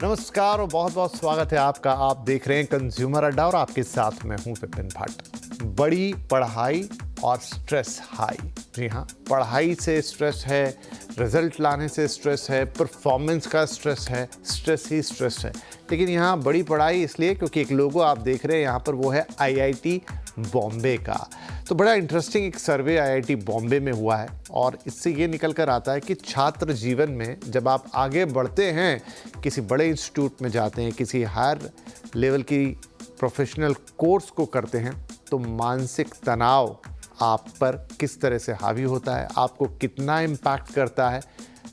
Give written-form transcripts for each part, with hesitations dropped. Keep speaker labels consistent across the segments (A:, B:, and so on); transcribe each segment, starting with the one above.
A: नमस्कार और बहुत बहुत स्वागत है आपका। आप देख रहे हैं कंज्यूमर अड्डा और आपके साथ मैं हूं विपिन भट्ट। बड़ी पढ़ाई और स्ट्रेस हाई। जी हाँ, पढ़ाई से स्ट्रेस है, रिजल्ट लाने से स्ट्रेस है, परफॉर्मेंस का स्ट्रेस है, स्ट्रेस ही स्ट्रेस है। लेकिन यहाँ बड़ी पढ़ाई इसलिए क्योंकि एक लोगो आप देख रहे हैं यहाँ पर, वो है आईआईटी बॉम्बे का। तो बड़ा इंटरेस्टिंग एक सर्वे आईआईटी बॉम्बे में हुआ है और इससे ये निकल कर आता है कि छात्र जीवन में जब आप आगे बढ़ते हैं, किसी बड़े इंस्टीट्यूट में जाते हैं, किसी हायर लेवल की प्रोफेशनल कोर्स को करते हैं, तो मानसिक तनाव आप पर किस तरह से हावी होता है, आपको कितना इम्पैक्ट करता है,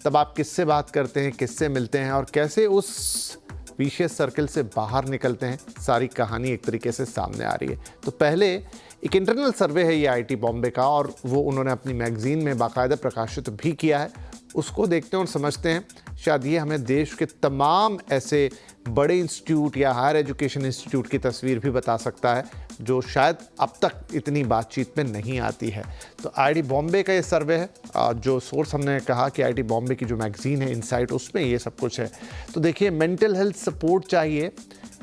A: तब आप किससे बात करते हैं, किससे मिलते हैं और कैसे उस विशेष सर्कल से बाहर निकलते हैं, सारी कहानी एक तरीके से सामने आ रही है। तो पहले एक इंटरनल सर्वे है ये आईआईटी बॉम्बे का और वो उन्होंने अपनी मैगजीन में बाकायदा प्रकाशित भी किया है। उसको देखते हैं और समझते हैं, शायद ये हमें देश के तमाम ऐसे बड़े इंस्टीट्यूट या हायर एजुकेशन इंस्टीट्यूट की तस्वीर भी बता सकता है जो शायद अब तक इतनी बातचीत में नहीं आती है। तो आईआईटी बॉम्बे का ये सर्वे है, जो सोर्स हमने कहा कि आईआईटी बॉम्बे की जो मैगजीन है इनसाइट, उसमें ये सब कुछ है। तो देखिए, मेंटल हेल्थ सपोर्ट चाहिए,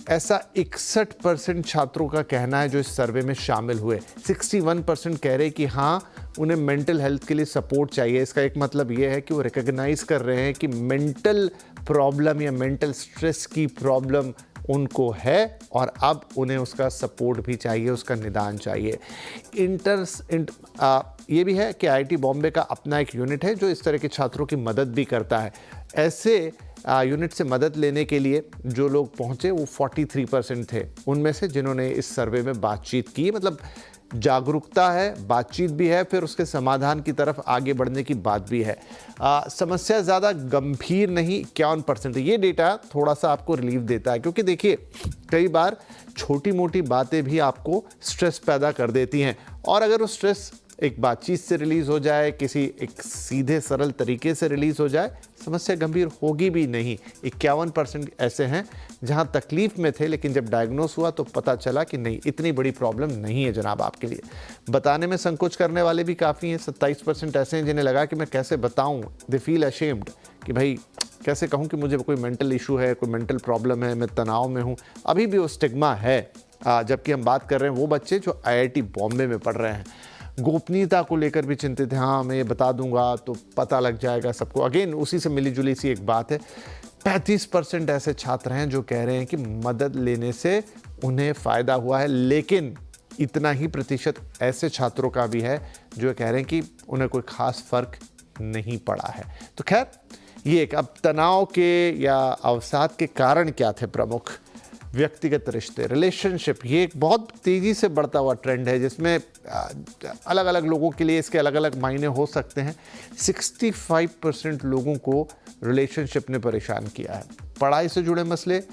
A: ऐसा 61% छात्रों का कहना है जो इस सर्वे में शामिल हुए। 61% कह रहे हैं कि हाँ, उन्हें मेंटल हेल्थ के लिए सपोर्ट चाहिए। इसका एक मतलब ये है कि वो रिकॉग्नाइज कर रहे हैं कि मेंटल प्रॉब्लम या मेंटल स्ट्रेस की प्रॉब्लम उनको है और अब उन्हें उसका सपोर्ट भी चाहिए, उसका निदान चाहिए। ये भी है कि आईआईटी बॉम्बे का अपना एक यूनिट है जो इस तरह के छात्रों की मदद भी करता है। ऐसे यूनिट से मदद लेने के लिए जो लोग पहुँचे वो 43% थे उनमें से जिन्होंने इस सर्वे में बातचीत की। मतलब जागरूकता है, बातचीत भी है, फिर उसके समाधान की तरफ आगे बढ़ने की बात भी है। समस्या ज़्यादा गंभीर नहीं, 51%। ये डेटा थोड़ा सा आपको रिलीफ देता है क्योंकि देखिए, कई बार छोटी मोटी बातें भी आपको स्ट्रेस पैदा कर देती हैं और अगर वो स्ट्रेस एक बातचीत से रिलीज़ हो जाए, किसी एक सीधे सरल तरीके से रिलीज़ हो जाए, समस्या गंभीर होगी भी नहीं। 51% ऐसे हैं जहां तकलीफ़ में थे लेकिन जब डायग्नोस हुआ तो पता चला कि नहीं, इतनी बड़ी प्रॉब्लम नहीं है जनाब आपके लिए। बताने में संकोच करने वाले भी काफ़ी हैं। 27% ऐसे हैं जिन्हें लगा कि मैं कैसे बताऊं, दे फील अशेम्ड कि भाई कैसे कहूं कि मुझे कोई मेंटल इशू है, कोई मेंटल प्रॉब्लम है, मैं तनाव में हूँ। अभी भी वो स्टिग्मा है। जबकि हम बात कर रहे हैं वो बच्चे जो आईआईटी बॉम्बे में पढ़ रहे हैं। गोपनीयता को लेकर भी चिंतित है। हाँ, मैं ये बता दूंगा तो पता लग जाएगा सबको। अगेन उसी से मिली जुली सी एक बात है। 35% ऐसे छात्र हैं जो कह रहे हैं कि मदद लेने से उन्हें फ़ायदा हुआ है, लेकिन इतना ही प्रतिशत ऐसे छात्रों का भी है जो कह रहे हैं कि उन्हें कोई ख़ास फ़र्क नहीं पड़ा है। तो खैर, ये एक अब तनाव के या अवसाद के कारण क्या थे प्रमुख? व्यक्तिगत रिश्ते, रिलेशनशिप, ये एक बहुत तेज़ी से बढ़ता हुआ ट्रेंड है जिसमें अलग अलग लोगों के लिए इसके अलग अलग मायने हो सकते हैं। 65% लोगों को रिलेशनशिप ने परेशान किया है। पढ़ाई से जुड़े मसले,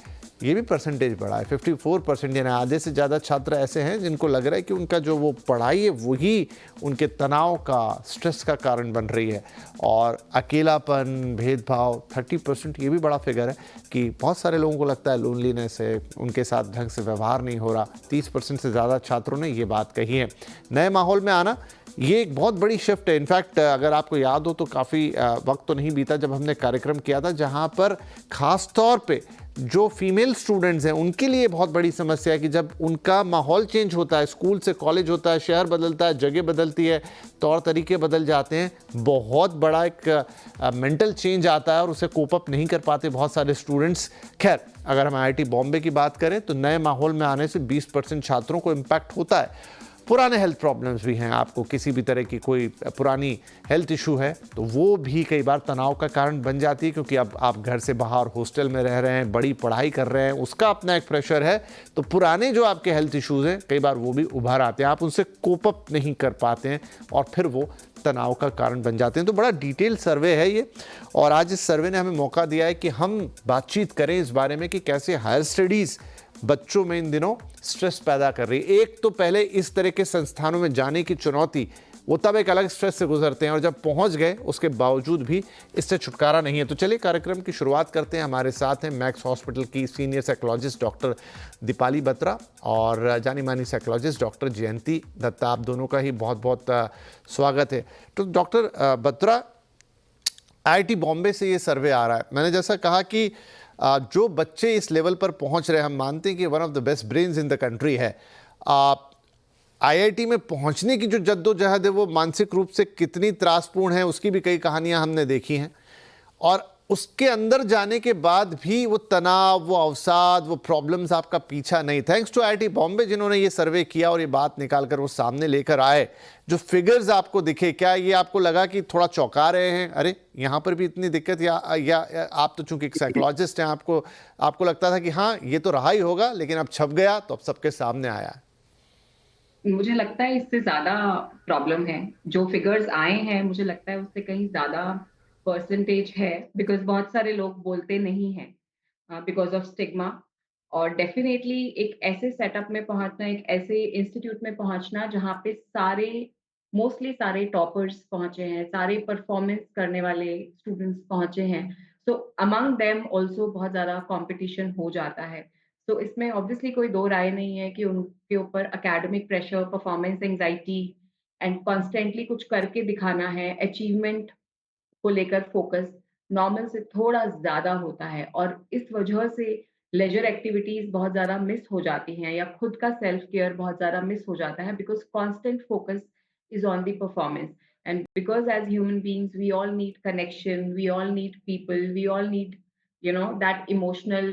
A: ये भी परसेंटेज बढ़ा है। 54%, यानी आधे से ज़्यादा छात्र ऐसे हैं जिनको लग रहा है कि उनका जो वो पढ़ाई है वही उनके तनाव का, स्ट्रेस का कारण बन रही है। और अकेलापन, भेदभाव, 30%, ये भी बड़ा फिगर है कि बहुत सारे लोगों को लगता है लोनलीनेस है, उनके साथ ढंग से व्यवहार नहीं हो रहा। 30% से ज़्यादा छात्रों ने ये बात कही है। नए माहौल में आना, ये एक बहुत बड़ी शिफ्ट है। इनफैक्ट अगर आपको याद हो तो काफ़ी वक्त तो नहीं बीता जब हमने कार्यक्रम किया था जहाँ पर ख़ास तौर पे जो फीमेल स्टूडेंट्स हैं उनके लिए बहुत बड़ी समस्या है कि जब उनका माहौल चेंज होता है, स्कूल से कॉलेज होता है, शहर बदलता है, जगह बदलती है, तौर तरीके बदल जाते हैं, बहुत बड़ा एक मेंटल चेंज आता है और उसे कोप अप नहीं कर पाते बहुत सारे स्टूडेंट्स। खैर, अगर हम आईआईटी बॉम्बे की बात करें तो नए माहौल में आने से 20% छात्रों को इम्पैक्ट होता है। पुराने हेल्थ प्रॉब्लम्स भी हैं, आपको किसी भी तरह की कोई पुरानी हेल्थ इशू है तो वो भी कई बार तनाव का कारण बन जाती है क्योंकि अब आप घर से बाहर हॉस्टल में रह रहे हैं, बड़ी पढ़ाई कर रहे हैं, उसका अपना एक प्रेशर है। तो पुराने जो आपके हेल्थ इश्यूज़ हैं कई बार वो भी उभर आते हैं, आप उनसे कोप अप नहीं कर पाते हैं और फिर वो तनाव का कारण बन जाते हैं। तो बड़ा डिटेल सर्वे है ये और आज इस सर्वे ने हमें मौका दिया है कि हम बातचीत करें इस बारे में कि कैसे हायर स्टडीज़ बच्चों में इन दिनों स्ट्रेस पैदा कर रही है। एक तो पहले इस तरह के संस्थानों में जाने की चुनौती, वो तब एक अलग स्ट्रेस से गुजरते हैं और जब पहुंच गए उसके बावजूद भी इससे छुटकारा नहीं है। तो चलिए कार्यक्रम की शुरुआत करते हैं। हमारे साथ हैं मैक्स हॉस्पिटल की senior psychologist doctor Deepali Batra और जानी मानी साइकोलॉजिस्ट डॉक्टर जयंती दत्ता। आप दोनों का ही बहुत बहुत स्वागत है। तो डॉक्टर बत्रा, आईआईटी बॉम्बे से ये सर्वे आ रहा है। मैंने जैसा कहा कि जो बच्चे इस लेवल पर पहुंच रहे हैं, हम मानते हैं कि one of the best brains in the country है, आईआईटी में पहुंचने की जो जद्दोजहद है वो मानसिक रूप से कितनी त्रासपूर्ण है, उसकी भी कई कहानियां हमने देखी हैं। और उसके अंदर जाने के बाद भी वो तनाव, वो अवसाद, वो प्रॉब्लम्स आपका पीछा नहीं। थैंक्स टू आईआईटी बॉम्बे जिन्होंने ये सर्वे किया और ये बात निकालकर वो सामने लेकर आए। जो फिगर्स आपको दिखे, क्या ये आपको लगा कि थोड़ा चौंका रहे हैं, अरे यहाँ पर भी इतनी दिक्कत, या आप तो चूंकि एक साइकोलॉजिस्ट हैं, आपको लगता था कि हाँ ये तो रहा ही होगा, लेकिन अब छप गया तो अब सबके सामने आया है?
B: मुझे लगता है इससे ज्यादा प्रॉब्लम है। जो फिगर्स आए हैं मुझे लगता है उससे कहीं ज्यादा परसेंटेज है, बिकॉज बहुत सारे लोग बोलते नहीं हैं बिकॉज ऑफ स्टिग्मा। और डेफिनेटली एक ऐसे सेटअप में पहुंचना, एक ऐसे इंस्टीट्यूट में पहुंचना जहाँ पे मोस्टली सारे टॉपर्स पहुंचे हैं, सारे परफॉर्मेंस करने वाले स्टूडेंट्स पहुंचे हैं, सो अमंग देम ऑल्सो बहुत ज्यादा कंपटीशन हो जाता है। तो इसमें ऑब्वियसली कोई दो राय नहीं है कि उनके ऊपर academic pressure, performance anxiety and constantly कुछ करके दिखाना है, अचीवमेंट को लेकर फोकस नॉर्मल से थोड़ा ज्यादा होता है। और इस वजह से लेजर एक्टिविटीज बहुत ज्यादा मिस हो जाती हैं, या खुद का सेल्फ केयर बहुत ज्यादा मिस हो जाता है, because constant focus is on the performance. And because as human beings we all need connection, we all need people, we all need that emotional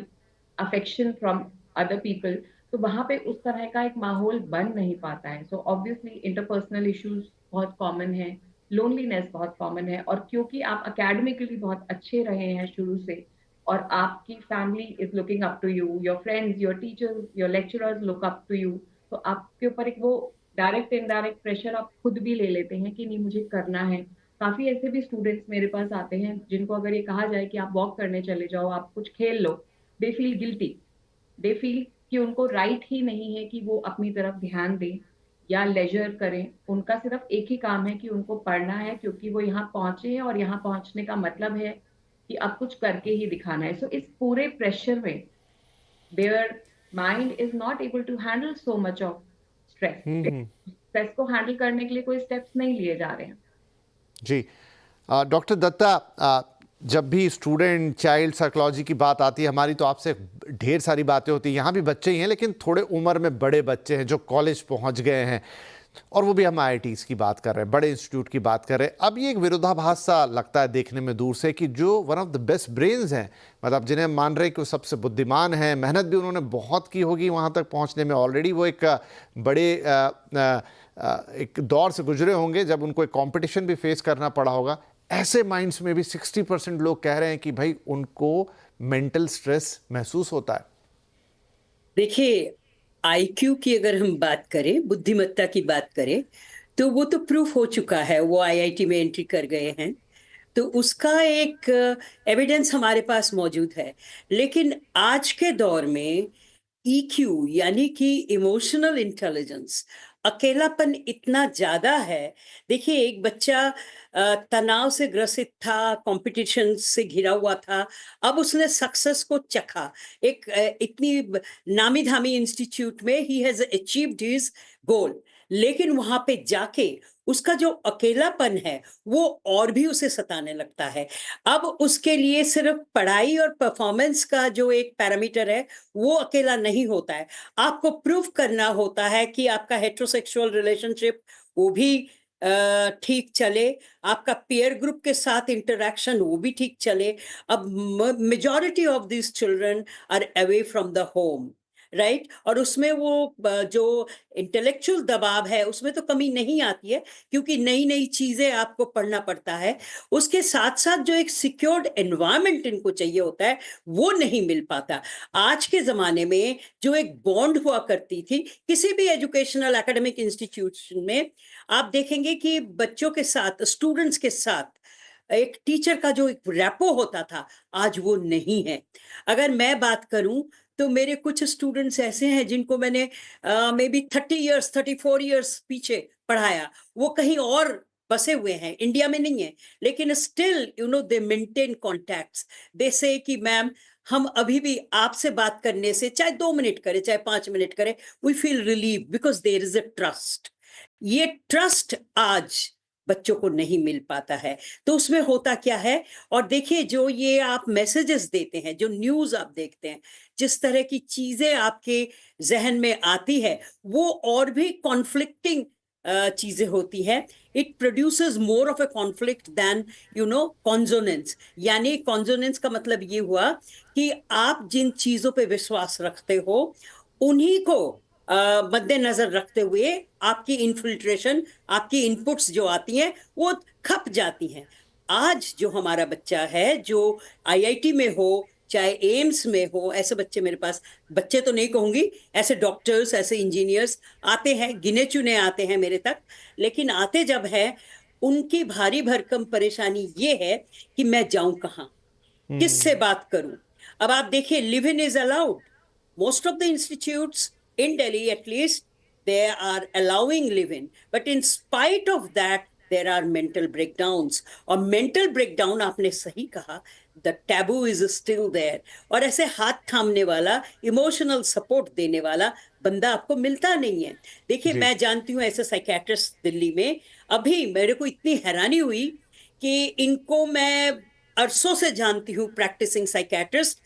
B: affection from other people. तो वहां पे उस तरह का एक माहौल बन नहीं पाता है। सो ऑब्वियसली इंटरपर्सनल इश्यूज बहुत कॉमन है, लोनलीनेस बहुत कॉमन है। और क्योंकि आप अकेडमिकली बहुत अच्छे रहे हैं शुरू से, और आपकी family is looking up to you, your friends, your teachers, your lecturers look up to you, तो आपके ऊपर एक वो डायरेक्ट इनडायरेक्ट प्रेशर आप खुद भी ले लेते हैं कि नहीं मुझे करना है। काफी ऐसे भी स्टूडेंट्स मेरे पास आते हैं जिनको अगर ये कहा जाए कि आप वॉक करने चले जाओ, आप कुछ खेल लो, they feel guilty, they feel कि उनको राइट ही नहीं है कि वो अपनी तरफ ध्यान दें या लेजर करें। उनका सिर्फ एक ही काम है कि उनको पढ़ना है, क्योंकि वो यहाँ पहुंचे हैं और यहाँ पहुंचने का मतलब है कि अब कुछ करके ही दिखाना है। सो इस पूरे प्रेशर में their mind is not able to handle so much of stress. Stress को हैंडल करने के लिए कोई स्टेप्स नहीं लिए जा रहे हैं।
A: जी, डॉक्टर दत्ता, जब भी स्टूडेंट चाइल्ड साइकोलॉजी की बात आती है हमारी, तो आपसे ढेर सारी बातें होती हैं। यहाँ भी बच्चे ही हैं, लेकिन थोड़े उम्र में बड़े बच्चे हैं जो कॉलेज पहुँच गए हैं, और वो भी हम आईआईटीज़ की बात कर रहे हैं, बड़े इंस्टीट्यूट की बात कर रहे हैं। अब ये एक विरोधाभास सा लगता है देखने में दूर से कि जो one of the best brains हैं, मतलब जिन्हें हम मान रहे हैं कि वो सबसे बुद्धिमान हैं, मेहनत भी उन्होंने बहुत की होगी वहाँ तक पहुँचने में, ऑलरेडी वो एक बड़े एक दौर से गुजरे होंगे जब उनको एक कंपटीशन भी फेस करना पड़ा होगा। ऐसे माइंड्स में भी 60% लोग कह रहे हैं कि भाई उनको मेंटल स्ट्रेस महसूस होता है।
C: देखिए, आईक्यू की अगर हम बात करें, बुद्धिमत्ता की बात करें, तो वो तो प्रूफ हो चुका है, वो आईआईटी में एंट्री कर गए हैं, तो उसका एक एविडेंस हमारे पास मौजूद है। लेकिन आज के दौर में ईक्यू यानी कि इमोशनल इंटेलिजेंस, अकेलापन इतना ज्यादा है। देखिए, एक बच्चा तनाव से ग्रसित था, कंपटीशन से घिरा हुआ था, अब उसने सक्सेस को चखा। एक इतनी नामी धामी इंस्टीट्यूट में he has achieved his goal, लेकिन वहां पे जाके उसका जो अकेलापन है वो और भी उसे सताने लगता है। अब उसके लिए सिर्फ पढ़ाई और परफॉर्मेंस का जो एक पैरामीटर है वो अकेला नहीं होता है, आपको प्रूव करना होता है कि आपका हेटेरोसेक्सुअल रिलेशनशिप वो भी ठीक चले, आपका पीयर ग्रुप के साथ इंटरेक्शन वो भी ठीक चले। अब majority of this children are away from the home, right? और उसमें वो जो इंटेलेक्चुअल दबाव है उसमें तो कमी नहीं आती है, क्योंकि नई नई चीजें आपको पढ़ना पड़ता है। उसके साथ साथ जो एक सिक्योर्ड एनवायरनमेंट इनको चाहिए होता है वो नहीं मिल पाता। आज के जमाने में जो एक बॉन्ड हुआ करती थी किसी भी एजुकेशनल एकेडमिक इंस्टीट्यूशन में, आप देखेंगे कि बच्चों के साथ, स्टूडेंट्स के साथ एक टीचर का जो एक रैपो होता था, आज वो नहीं है। अगर मैं बात करूं तो मेरे कुछ स्टूडेंट्स ऐसे हैं जिनको मैंने मे बी 30 इयर्स 34 इयर्स पीछे पढ़ाया, वो कहीं और बसे हुए हैं, इंडिया में नहीं है, लेकिन स्टिल दे मेंटेन कॉन्टैक्ट्स। दे से कि मैम, हम अभी भी आपसे बात करने से, चाहे 2 मिनट करे चाहे 5 मिनट करे, we feel relieve because there is a trust. ये ट्रस्ट आज बच्चों को नहीं मिल पाता है। तो उसमें होता क्या है, और देखिए जो ये आप मैसेजेस देते हैं, जो न्यूज़ आप देखते हैं, जिस तरह की चीज़ें आपके ज़हन में आती है, वो और भी कॉन्फ्लिक्टिंग चीज़ें होती हैं। It produces more of a conflict than consonance. यानी कॉन्सोनेंस का मतलब ये हुआ कि आप जिन चीज़ों पे विश्वास रखते हो, उन्हीं को मद्देनजर रखते हुए आपकी इन्फिल्ट्रेशन, आपकी इनपुट्स जो आती हैं वो खप जाती हैं। आज जो हमारा बच्चा है, जो आईआईटी में हो चाहे एम्स में हो, ऐसे बच्चे मेरे पास, बच्चे तो नहीं कहूंगी, ऐसे डॉक्टर्स, ऐसे इंजीनियर्स आते हैं, गिने चुने आते हैं मेरे तक। लेकिन आते जब है, उनकी भारी भरकम परेशानी ये है कि मैं जाऊं कहाँ, किससे बात करूं। अब आप देखिए, live in is allowed, most of the institutes in Delhi at least, they are allowing live in, but in spite of that there are mental breakdowns, और mental breakdown आपने सही कहा, the taboo is still there, और ऐसे हाथ थामने वाला, emotional support देने वाला बंदा आपको मिलता नहीं है। देखिए
A: जी।
C: मैं जानती हूँ ऐसे साइकेट्रिस्ट दिल्ली में, अभी मेरे को इतनी हैरानी हुई कि इनको मैं अरसों से जानती हूँ, प्रैक्टिसिंग साइकेट्रिस्ट,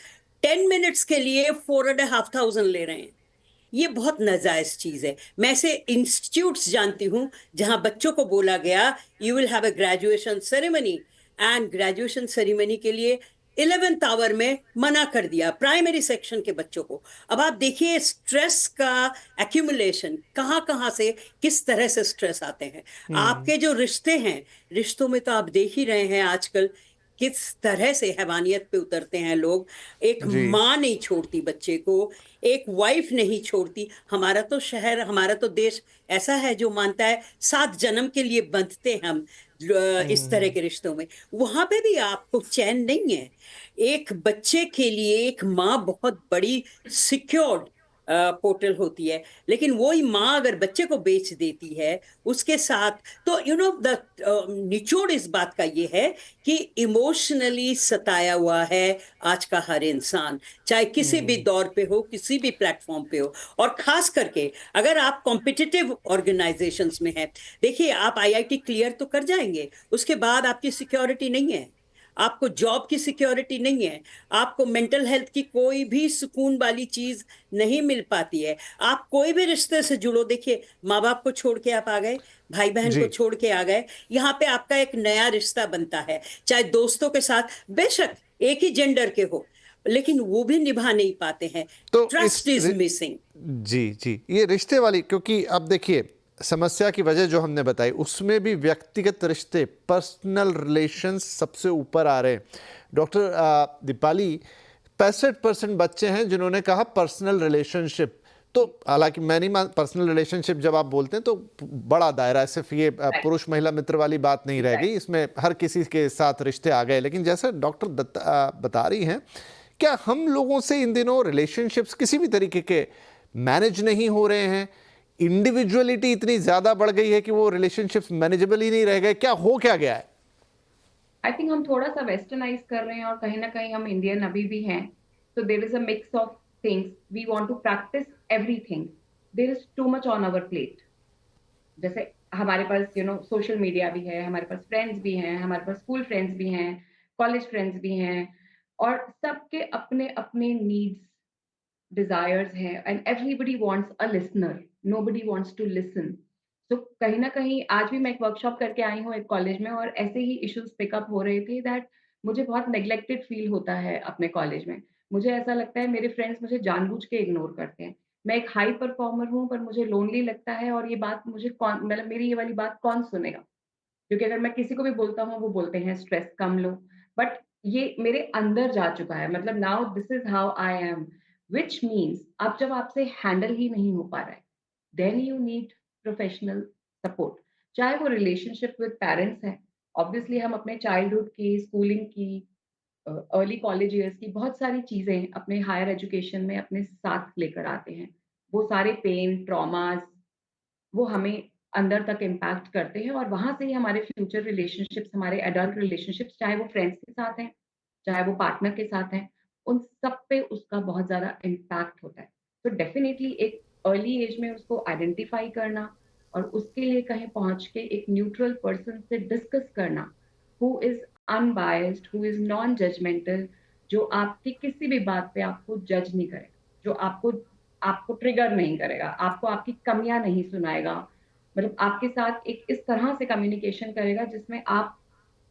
C: 10 मिनट्स के लिए 4,500 ले रहे हैं। ये बहुत नाजायज चीज है। मैं ऐसे इंस्टीट्यूट्स जानती हूँ जहां बच्चों को बोला गया you will have a graduation ceremony, and graduation ceremony के लिए 11th आवर में मना कर दिया प्राइमरी सेक्शन के बच्चों को। अब आप देखिए स्ट्रेस का एक्यूमुलेशन, कहाँ कहाँ से किस तरह से स्ट्रेस आते हैं। आपके जो रिश्ते हैं, रिश्तों में तो आप देख ही रहे हैं आजकल किस तरह से हैवानियत पे उतरते हैं लोग। एक
A: जी।
C: माँ नहीं छोड़ती बच्चे को, एक वाइफ नहीं छोड़ती। हमारा तो शहर, हमारा तो देश ऐसा है जो मानता है 7 जन्म के लिए बंधते हैं हम इस तरह के रिश्तों में। वहां पे भी आपको चैन नहीं है। एक बच्चे के लिए एक माँ बहुत बड़ी सिक्योर्ड पोर्टल होती है, लेकिन वही माँ अगर बच्चे को बेच देती है उसके साथ, तो द निचोड़ इस बात का ये है कि इमोशनली सताया हुआ है आज का हर इंसान, चाहे किसी भी दौर पे हो, किसी भी प्लेटफॉर्म पे हो। और खास करके अगर आप कॉम्पिटिटिव ऑर्गेनाइजेशंस में हैं, देखिए आप आईआईटी क्लियर तो कर जाएंगे, उसके बाद आपकी सिक्योरिटी नहीं है, आपको जॉब की सिक्योरिटी नहीं है, आपको मेंटल हेल्थ की कोई भी सुकून वाली चीज नहीं मिल पाती है। आप कोई भी रिश्ते से जुड़ो, देखिए माँ बाप को छोड़ के आप आ गए, भाई बहन को
A: जी।
C: छोड़ के आ गए, यहाँ पे आपका एक नया रिश्ता बनता है, चाहे दोस्तों के साथ, बेशक एक ही जेंडर के हो, लेकिन वो भी निभा नहीं पाते हैं।
A: तो
C: ट्रस्ट इज मिसिंग।
A: जी जी, ये रिश्ते वाली, क्योंकि अब देखिए समस्या की वजह जो हमने बताई उसमें भी व्यक्तिगत रिश्ते, पर्सनल रिलेशंस सबसे ऊपर आ रहे हैं। डॉक्टर दीपाली, 65% बच्चे हैं जिन्होंने कहा पर्सनल रिलेशनशिप। तो हालांकि मैं नहीं मान, पर्सनल रिलेशनशिप जब आप बोलते हैं तो बड़ा दायरा है, सिर्फ ये पुरुष महिला मित्र वाली बात नहीं रह गई, इसमें हर किसी के साथ रिश्ते आ गए। लेकिन जैसे डॉक्टर बता रही हैं, क्या हम लोगों से इन दिनों रिलेशनशिप्स किसी भी तरीके के मैनेज नहीं हो रहे हैं? इंडिविजुअलिटी इतनी ज्यादा बढ़ गई है कि वो रिलेशनशिप्स मैनेजेबल ही नहीं रह गए, क्या हो क्या गया है?
B: आई थिंक हम थोड़ा सा वेस्टर्नाइज कर रहे हैं और कहीं ना कहीं हम इंडियन अभी भी हैं। तो there is a mix of things, we want to practice everything, there is too much on our plate. जैसे हमारे पास सोशल मीडिया भी है, हमारे पास फ्रेंड्स भी हैं, हमारे पास स्कूल फ्रेंड्स भी हैं, कॉलेज फ्रेंड्स भी हैं, और सबके अपने अपने नीड्स, डिजायर्स हैं, and everybody wants a listener, nobody wants to listen. तो कहीं ना कहीं आज भी मैं एक वर्कशॉप करके आई हूँ एक कॉलेज में, और ऐसे ही इश्यूज पिकअप हो रहे थे दैट मुझे बहुत नेग्लेक्टेड फील होता है अपने कॉलेज में। मुझे ऐसा लगता है मेरे फ्रेंड्स मुझे जानबूझ के इग्नोर करते हैं। मैं एक हाई परफॉर्मर हूँ पर मुझे लोनली लगता है, और ये बात मुझे कौन, मतलब मेरी ये वाली बात कौन सुनेगा? क्योंकि अगर मैं किसी को भी बोलता हूँ वो बोलते हैं स्ट्रेस कम लो, बट ये मेरे अंदर जा चुका है। मतलब now this is how I am, which means अब जब आपसे हैंडल ही नहीं हो पा रहा है, then you need professional support. चाहे वो रिलेशनशिप विद पेरेंट्स है, ऑब्वियसली हम अपने चाइल्डहुड की, स्कूलिंग की, अर्ली कॉलेज ईयर्स की बहुत सारी चीजें अपने हायर एजुकेशन में अपने साथ लेकर आते हैं। वो सारे पेन, ट्रॉमास, वो हमें अंदर तक इम्पैक्ट करते हैं, और वहाँ से ही हमारे फ्यूचर रिलेशनशिप्स, हमारे एडल्ट रिलेशनशिप्स, चाहे वो फ्रेंड्स के साथ हैं, चाहे वो पार्टनर के साथ हैं, उन सब पे उसका बहुत ज़्यादा इम्पैक्ट होता है। तो डेफिनिटली एक अर्ली एज में उसको आइडेंटिफाई करना, और उसके लिए कहीं पहुंच के एक न्यूट्रल पर्सन से डिस्कस करना, who is unbiased, who is non judgmental, जो आपकी किसी भी बात पे आपको जज नहीं करेगा, जो आपको आपको ट्रिगर नहीं करेगा, आपको आपकी कमियां नहीं सुनाएगा, मतलब आपके साथ एक इस तरह से कम्युनिकेशन करेगा जिसमें आप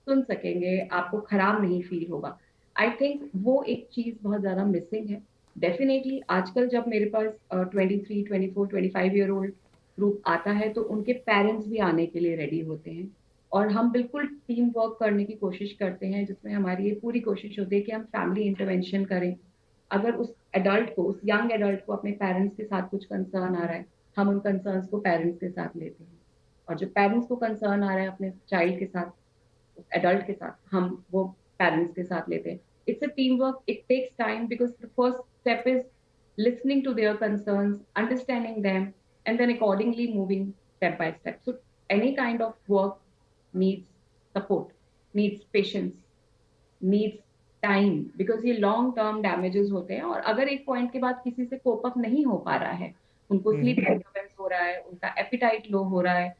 B: सुन सकेंगे, आपको खराब नहीं फील होगा। आई थिंक वो एक चीज़ बहुत ज़्यादा मिसिंग है। डेफ़िनेटली आजकल जब मेरे पास 23, 24, 25 ईयर ओल्ड ग्रुप आता है, तो उनके पेरेंट्स भी आने के लिए रेडी होते हैं और हम बिल्कुल टीम वर्क करने की कोशिश करते हैं, जिसमें हमारी ये पूरी कोशिश होती है कि हम फैमिली इंटरवेंशन करें। अगर उस एडल्ट को, उस यंग एडल्ट को अपने पेरेंट्स के साथ कुछ कंसर्न आ रहा है, हम उन कंसर्न्स को पेरेंट्स के साथ लेते हैं। और जो पेरेंट्स को कंसर्न आ रहा है अपने चाइल्ड के साथ, एडल्ट के साथ, हम वो पेरेंट्स के साथ लेते हैं। It's a team work, it takes time because the first step is listening to their concerns, understanding them, and then accordingly moving step by step. So any kind of work needs support, needs patience, needs time, because ये long term damages होते हैं और अगर एक point के बाद किसी से कोप अप नहीं हो पा रहा है, उनको स्लीप डिस्टर्बेंस हो रहा है, उनका एपिटाइट लो हो रहा है,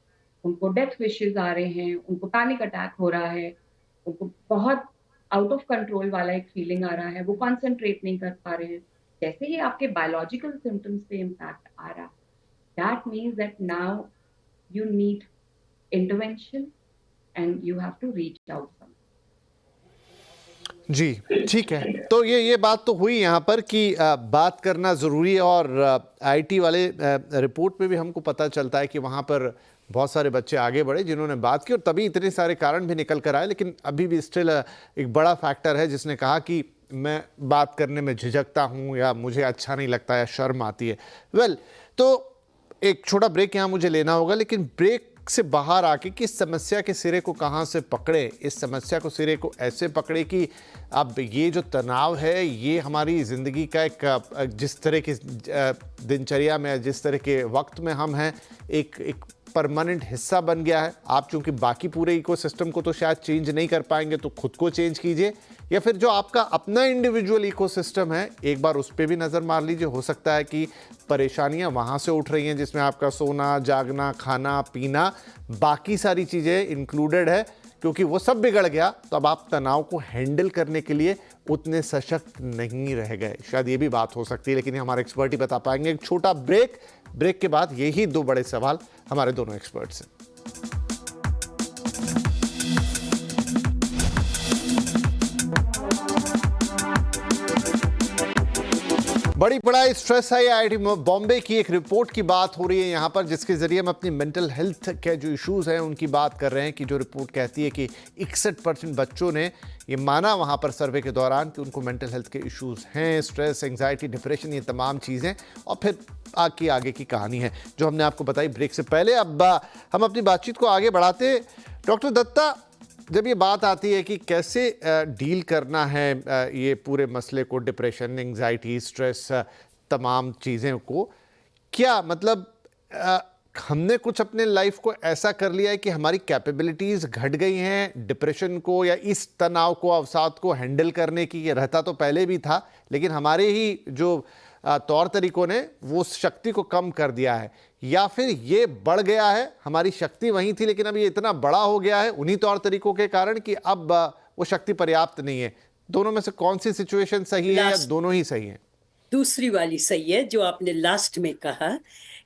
B: उनको डेथ विशेस आ रहे हैं, उनको पैनिक अटैक हो रहा है, उनको बहुत आउट ऑफ कंट्रोल वाला एक फीलिंग आ रहा है, वो कंसंट्रेट नहीं कर पा रहे हैं, जैसे ही आपके बायोलॉजिकल सिम्टम्स पे इम्पैक्ट आ रहा है, that means that now you need intervention and you have to reach out.
A: जी, ठीक है। तो ये बात तो हुई यहाँ पर कि बात करना ज़रूरी है और आईटी वाले रिपोर्ट में भी हमको पता चलता है कि वहाँ पर बहुत सारे बच्चे आगे बढ़े जिन्होंने बात की और तभी इतने सारे कारण भी निकल कर आए, लेकिन अभी भी स्टिल एक बड़ा फैक्टर है जिसने कहा कि मैं बात करने में झिझकता हूँ या मुझे अच्छा नहीं लगता या शर्म आती है। वेल, तो एक छोटा ब्रेक यहाँ मुझे लेना होगा, लेकिन ब्रेक से बाहर आके कि इस समस्या के सिरे को कहाँ से पकड़े, इस समस्या को सिरे को ऐसे पकड़े कि अब ये जो तनाव है ये हमारी ज़िंदगी का एक जिस तरह की दिनचर्या में, जिस तरह के वक्त में हम हैं, एक परमानेंट हिस्सा बन गया है। आप चूंकि बाकी पूरे इकोसिस्टम को तो शायद चेंज नहीं कर पाएंगे, तो खुद को चेंज कीजिए, या फिर जो आपका अपना इंडिविजुअल इकोसिस्टम है एक बार उस पर भी नज़र मार लीजिए। हो सकता है कि परेशानियां वहाँ से उठ रही हैं जिसमें आपका सोना, जागना, खाना, पीना, बाकी सारी चीज़ें इंक्लूडेड है, क्योंकि वो सब बिगड़ गया तो अब आप तनाव को हैंडल करने के लिए उतने सशक्त नहीं रह गए। शायद ये भी बात हो सकती है, लेकिन ये हमारे एक्सपर्ट ही बता पाएंगे। एक छोटा ब्रेक के बाद यही दो बड़े सवाल हमारे दोनों एक्सपर्ट से। बड़ी बड़ा स्ट्रेस है। आईआईटी बॉम्बे की एक रिपोर्ट की बात हो रही है यहाँ पर, जिसके जरिए हम अपनी मेंटल हेल्थ के जो इश्यूज हैं उनकी बात कर रहे हैं। कि जो रिपोर्ट कहती है कि 61% बच्चों ने ये माना वहाँ पर सर्वे के दौरान कि उनको मेंटल हेल्थ के इश्यूज हैं, स्ट्रेस, एंग्जाइटी, डिप्रेशन, ये तमाम चीज़ें। और फिर आगे की कहानी है जो हमने आपको बताई ब्रेक से पहले। अब हम अपनी बातचीत को आगे बढ़ाते। डॉक्टर दत्ता, जब ये बात आती है कि कैसे डील करना है ये पूरे मसले को, डिप्रेशन, एंग्जाइटी, स्ट्रेस, तमाम चीज़ें को, क्या मतलब हमने कुछ अपने लाइफ को ऐसा कर लिया है कि हमारी कैपेबिलिटीज़ घट गई हैं डिप्रेशन को या इस तनाव को, अवसाद को हैंडल करने की? ये रहता तो पहले भी था, लेकिन हमारे ही जो तौर तरीकों ने वो शक्ति को कम कर दिया है, या फिर ये बढ़ गया है, हमारी शक्ति वहीं थी लेकिन अब ये इतना बड़ा हो गया है उन्हीं तौर तरीकों के कारण कि अब वो शक्ति पर्याप्त नहीं है? दोनों में से कौन सी सिचुएशन सही है या दोनों ही सही है?
C: दूसरी वाली सही है जो आपने लास्ट में कहा,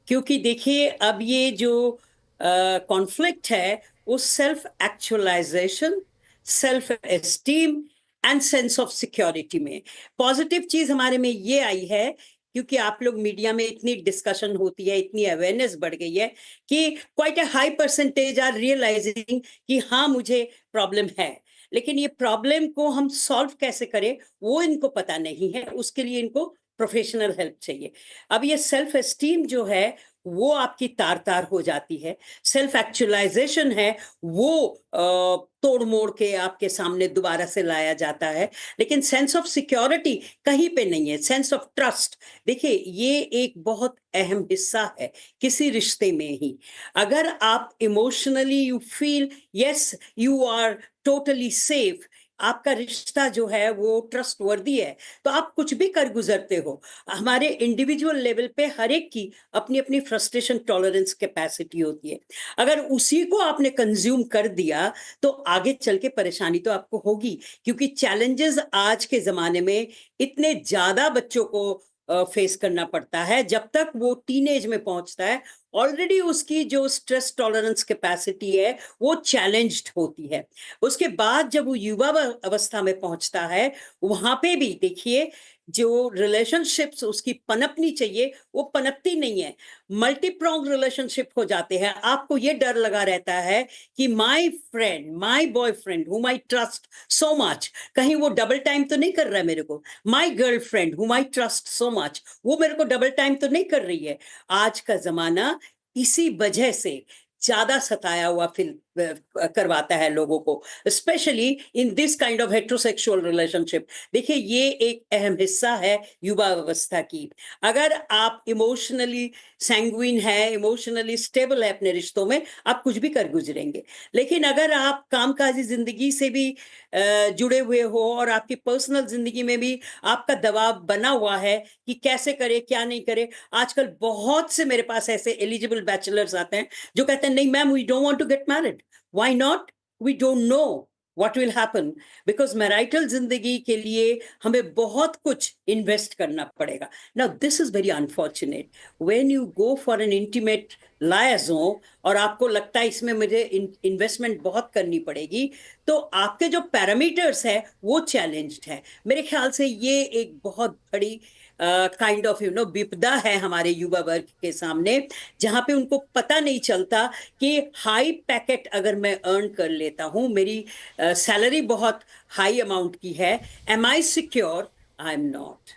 C: क्योंकि देखिए अब ये जो कॉन्फ्लिक्ट है वो self actualization, self esteem and sense of security में। पॉजिटिव चीज हमारे में ये आई है क्योंकि आप लोग मीडिया में इतनी डिस्कशन होती है, इतनी अवेयरनेस बढ़ गई है कि quite a high percentage are realising कि हाँ मुझे प्रॉब्लम है, लेकिन ये प्रॉब्लम को हम सॉल्व कैसे करें वो इनको पता नहीं है। उसके लिए इनको प्रोफेशनल हेल्प चाहिए। अब ये सेल्फ एस्टीम जो है वो आपकी तार तार हो जाती है, सेल्फ एक्चुअलाइजेशन है वो तोड़ मोड़ के आपके सामने दोबारा से लाया जाता है, लेकिन सेंस ऑफ सिक्योरिटी कहीं पे नहीं है, सेंस ऑफ ट्रस्ट। देखिए ये एक बहुत अहम हिस्सा है किसी रिश्ते में ही। अगर आप emotionally you feel yes you are totally safe, आपका रिश्ता जो है वो ट्रस्टवर्दी है, तो आप कुछ भी कर गुजरते हो। हमारे इंडिविजुअल लेवल पे हर एक की अपनी अपनी फ्रस्ट्रेशन टॉलरेंस कैपेसिटी होती है। अगर उसी को आपने कंज्यूम कर दिया तो आगे चल के परेशानी तो आपको होगी, क्योंकि चैलेंजेस आज के जमाने में इतने ज्यादा बच्चों को फेस करना पड़ता है। जब तक वो टीनेज में पहुंचता है, ऑलरेडी उसकी जो स्ट्रेस टॉलरेंस कैपेसिटी है वो चैलेंज्ड होती है। उसके बाद जब वो युवा अवस्था में पहुंचता है, वहां पे भी देखिए जो रिलेशनशिप्स उसकी पनपनी चाहिए वो पनपती नहीं है। मल्टी प्रोंग रिलेशनशिप हो जाते हैं। आपको ये डर लगा रहता है कि माय फ्रेंड, माय बॉयफ्रेंड हुम आई ट्रस्ट सो मच, कहीं वो डबल टाइम तो नहीं कर रहा है मेरे को। माय गर्लफ्रेंड हुम आई ट्रस्ट सो मच, वो मेरे को डबल टाइम तो नहीं कर रही है। आज का जमाना इसी वजह से ज्यादा सताया हुआ फील करवाता है लोगों को, specially in this kind of heterosexual relationship. देखिए ये एक अहम हिस्सा है युवा अवस्था की। अगर आप इमोशनली सैंग्विन है, इमोशनली स्टेबल है अपने रिश्तों में, आप कुछ भी कर गुजरेंगे। लेकिन अगर आप कामकाजी जिंदगी से भी जुड़े हुए हो और आपकी पर्सनल जिंदगी में भी आपका दबाव बना हुआ है कि कैसे करे क्या नहीं करे। आजकल बहुत से मेरे पास ऐसे एलिजिबल बैचलर्स आते हैं जो कहते हैं नहीं ma'am we don't want to get married. Why not? We don't know what will happen, because marital जिंदगी के लिए हमें बहुत कुछ इन्वेस्ट करना पड़ेगा। now this is very unfortunate when you go for an intimate liaison और आपको लगता है इसमें मुझे इन्वेस्टमेंट बहुत करनी पड़ेगी, तो आपके जो पैरामीटर्स है वो चैलेंज्ड है। मेरे ख्याल से ये एक बहुत बड़ी काइंड ऑफ विपदा है हमारे युवा वर्ग के सामने, जहां पे उनको पता नहीं चलता कि हाई पैकेट अगर मैं अर्न कर लेता हूं, मेरी सैलरी बहुत हाई अमाउंट की है, am I secure? I am not.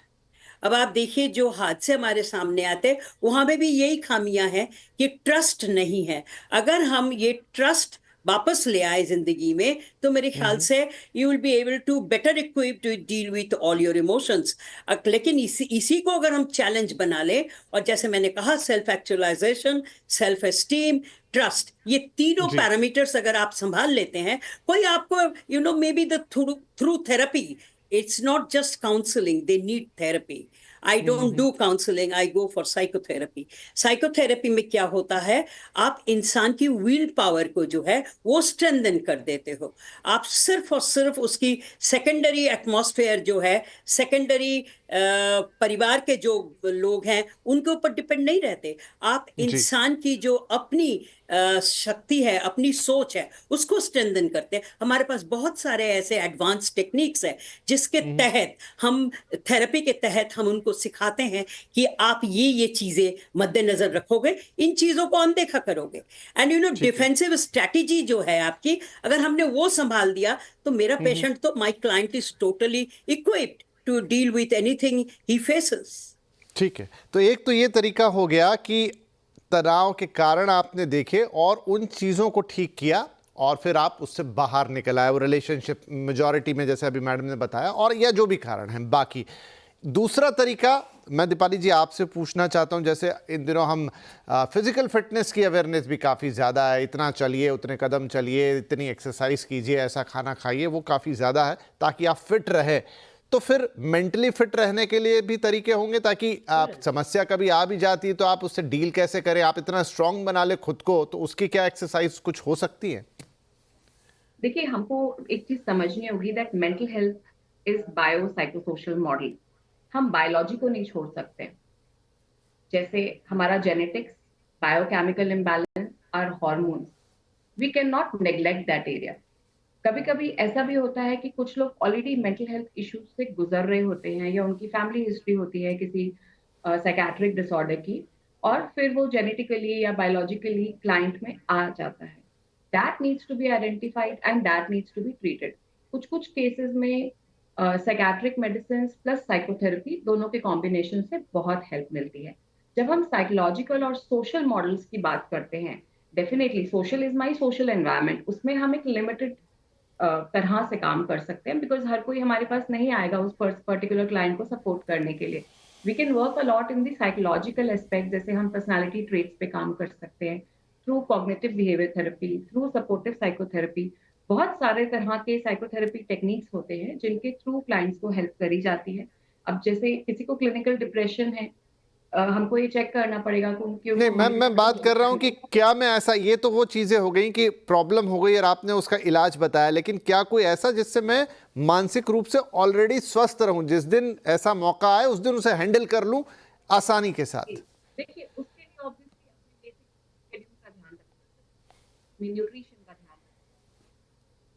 C: अब आप देखिए जो हादसे हमारे सामने आते हैं वहां पे भी यही खामियां हैं कि ट्रस्ट नहीं है। अगर हम ये ट्रस्ट वापस ले आए जिंदगी में तो मेरे ख्याल से you will be able to better equip to deal with all your emotions. लेकिन इसी को अगर हम चैलेंज बना लें, और जैसे मैंने कहा self actualization, self esteem, trust, ये तीनों
A: जी।
C: पैरामीटर्स अगर आप संभाल लेते हैं, कोई आपको may be the through therapy, it's not just counseling, they need therapy. I don't do counseling, I go for psychotherapy. Psychotherapy में क्या होता है, आप इंसान की विल पावर को जो है वो स्ट्रेंथन कर देते हो। आप सिर्फ और सिर्फ उसकी सेकेंडरी एटमॉस्फेयर जो है, सेकेंडरी परिवार के जो लोग हैं उनके ऊपर डिपेंड नहीं रहते। आप
A: जी।
C: इंसान की जो अपनी शक्ति है, अपनी सोच है, उसको स्ट्रेंथन करते हैं। हमारे पास बहुत सारे ऐसे एडवांस टेक्निक्स है जिसके तहत हम थेरेपी के तहत हम उनको सिखाते हैं कि आप ये चीजें मद्देनजर रखोगे, इन चीजों को अनदेखा करोगे। एंड डिफेंसिव स्ट्रैटेजी जो है आपकी, अगर हमने वो संभाल दिया तो मेरा पेशेंट तो my client is totally equipped to deal with anything he faces.
A: ठीक है, तो एक तो ये तरीका हो गया कि तनाव के कारण आपने देखे और उन चीज़ों को ठीक किया और फिर आप उससे बाहर निकल आए, वो रिलेशनशिप मेजॉरिटी में जैसे अभी मैडम ने बताया, और या जो भी कारण है बाकी। दूसरा तरीका मैं दीपाली जी आपसे पूछना चाहता हूं, जैसे इन दिनों हम फिजिकल फिटनेस की अवेयरनेस भी काफ़ी ज़्यादा है, इतना चलिए उतने कदम चलिए, इतनी एक्सरसाइज कीजिए, ऐसा खाना खाइए, वो काफ़ी ज़्यादा है ताकि आप फिट रहे। तो फिर मेंटली फिट रहने के लिए भी तरीके होंगे ताकि आप समस्या कभी आ भी जाती है तो आप उससे डील कैसे करें, आप इतना स्ट्रांग बना ले खुद को, तो उसकी क्या एक्सरसाइज कुछ हो सकती है?
B: देखिए हमको एक चीज समझनी होगी that mental health is biopsychosocial model. हम बायोलॉजी को नहीं छोड़ सकते। जैसे हमारा जेनेटिक्स, बायोकेमिकल इम्बैलेंस और hormones, we can not neglect that area. कभी कभी ऐसा भी होता है कि कुछ लोग ऑलरेडी मेंटल हेल्थ इश्यूज से गुजर रहे होते हैं या उनकी फैमिली हिस्ट्री होती है किसी साइकेट्रिक डिसऑर्डर की, और फिर वो जेनेटिकली या बायोलॉजिकली क्लाइंट में आ जाता है। That needs to be identified and that needs to be treated. कुछ कुछ केसेस में साइकेट्रिक मेडिसिन प्लस साइकोथेरेपी दोनों के कॉम्बिनेशन से बहुत हेल्प मिलती है। जब हम साइकोलॉजिकल और सोशल मॉडल्स की बात करते हैं, definitely social is my social environment, उसमें हम एक लिमिटेड तरह से काम कर सकते हैं बिकॉज हर कोई हमारे पास नहीं आएगा उस पर्टिकुलर क्लाइंट को सपोर्ट करने के लिए। We can work a lot in the psychological aspect, जैसे हम पर्सनालिटी ट्रेट्स पे काम कर सकते हैं through cognitive behaviour therapy, through supportive psychotherapy. बहुत सारे तरह के साइकोथेरेपी टेक्निक्स होते हैं जिनके थ्रू क्लाइंट्स को हेल्प करी जाती है। अब जैसे किसी को क्लिनिकल डिप्रेशन है, हमको ये चेक करना पड़ेगा कि
A: नहीं
B: उनको
A: मैम, मैं बात कर रहा हूं कि
B: मेडिकेशन।
A: क्या मैं ऐसा, ये तो वो चीजें हो गई कि प्रॉब्लम हो गई और आपने उसका इलाज बताया, लेकिन क्या कोई ऐसा जिससे मैं मानसिक रूप से ऑलरेडी स्वस्थ रहूं, जिस दिन ऐसा मौका आए उस दिन उसे हैंडल कर लूं आसानी के साथ?
B: देखिए, उसके लिए ऑब्वियसली अपने बेसिक शेड्यूल का ध्यान रखना, अपने न्यूट्रिशन का ध्यान रखना,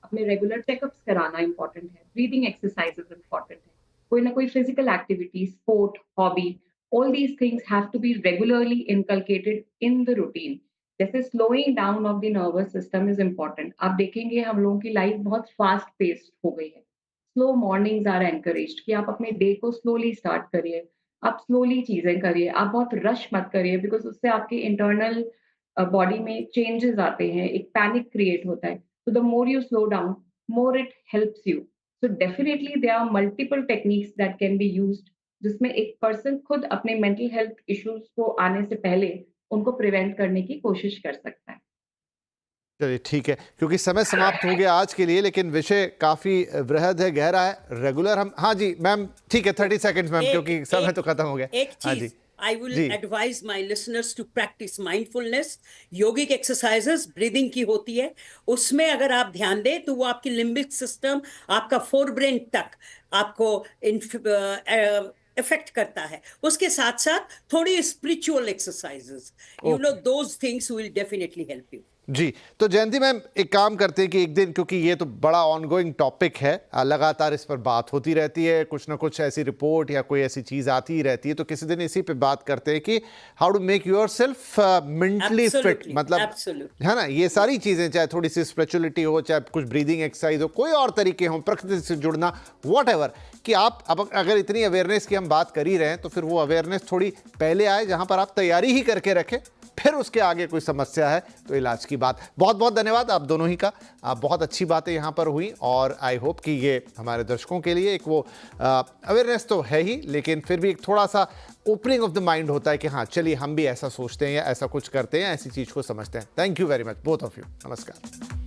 B: अपने रेगुलर चेकअप्स कराना इम्पोर्टेंट है, ब्रीदिंग एक्सरसाइजेस इम्पोर्टेंट है, कोई ना कोई physical activity, sport, hobby, all these things have to be regularly inculcated in the routine. जैसे slowing down of the nervous system is important. आप देखेंगे हम लोगों की लाइफ बहुत फास्ट पेस्ड हो गई है। स्लो मॉर्निंग्स आर एनकरेज्ड कि आप अपने डे को स्लोली स्टार्ट करिए, आप स्लोली चीजें करिए, आप बहुत रश मत करिए, बिकॉज उससे आपके इंटरनल बॉडी में चेंजेस आते हैं, एक पैनिक क्रिएट होता है। So the more you slow down, more it helps you. So definitely there are multiple techniques that can be used जिसमें एक पर्सन खुद अपने मेंटल हेल्थ इश्यूज को आने से पहले उनको प्रिवेंट करने की कोशिश कर सकता है।
A: चलिए ठीक है, क्योंकि समय समाप्त हो गया आज के लिए, लेकिन विषय काफी वृहद है, गहरा है। रेगुलर हम, हाँ जी मैम, ठीक है, 30 सेकंड्स मैम, क्योंकि समय तो खत्म हो गया।
C: एक
A: हाँ
C: चीज
A: जी
C: I will
A: जी
C: advise my listeners to practice mindfulness. Yogic exercises breathing की होती है, उसमें अगर आप ध्यान दें तो वो आपकी लिम्बिक सिस्टम, आपका फोर ब्रेन तक आपको इफेक्ट करता है। उसके साथ साथ थोड़ी spiritual exercises, you know,
A: okay
C: those things will definitely help you.
A: जी। तो जयंती मैम, एक काम करते हैं कि एक दिन, क्योंकि ये तो बड़ा ऑनगोइंग टॉपिक है, लगातार इस पर बात होती रहती है, कुछ ना कुछ ऐसी रिपोर्ट या कोई ऐसी चीज आती ही रहती है, तो किसी दिन इसी पे बात करते हैं कि how to make yourself mentally fit, मतलब
C: एब्सोल्युटली
A: है ना, ये सारी चीजें, चाहे थोड़ी सी स्पिरिचुअलिटी हो, चाहे कुछ ब्रीदिंग एक्सरसाइज हो, कोई और तरीके हो, प्रकृति से जुड़ना, व्हाटएवर, कि आप अब अगर इतनी अवेयरनेस की हम बात कर ही रहे हैं तो फिर वो अवेयरनेस थोड़ी पहले आए, जहां पर आप तैयारी ही करके रखें, फिर उसके आगे कोई समस्या है तो इलाज की बात। बहुत बहुत धन्यवाद आप दोनों ही का, बहुत अच्छी बातें यहाँ पर हुई, और आई होप कि ये हमारे दर्शकों के लिए एक वो अवेयरनेस तो है ही, लेकिन फिर भी एक थोड़ा सा ओपनिंग ऑफ द माइंड होता है कि हाँ चलिए हम भी ऐसा सोचते हैं या ऐसा कुछ करते हैं, ऐसी चीज़ को समझते हैं। Thank you very much both of you. नमस्कार।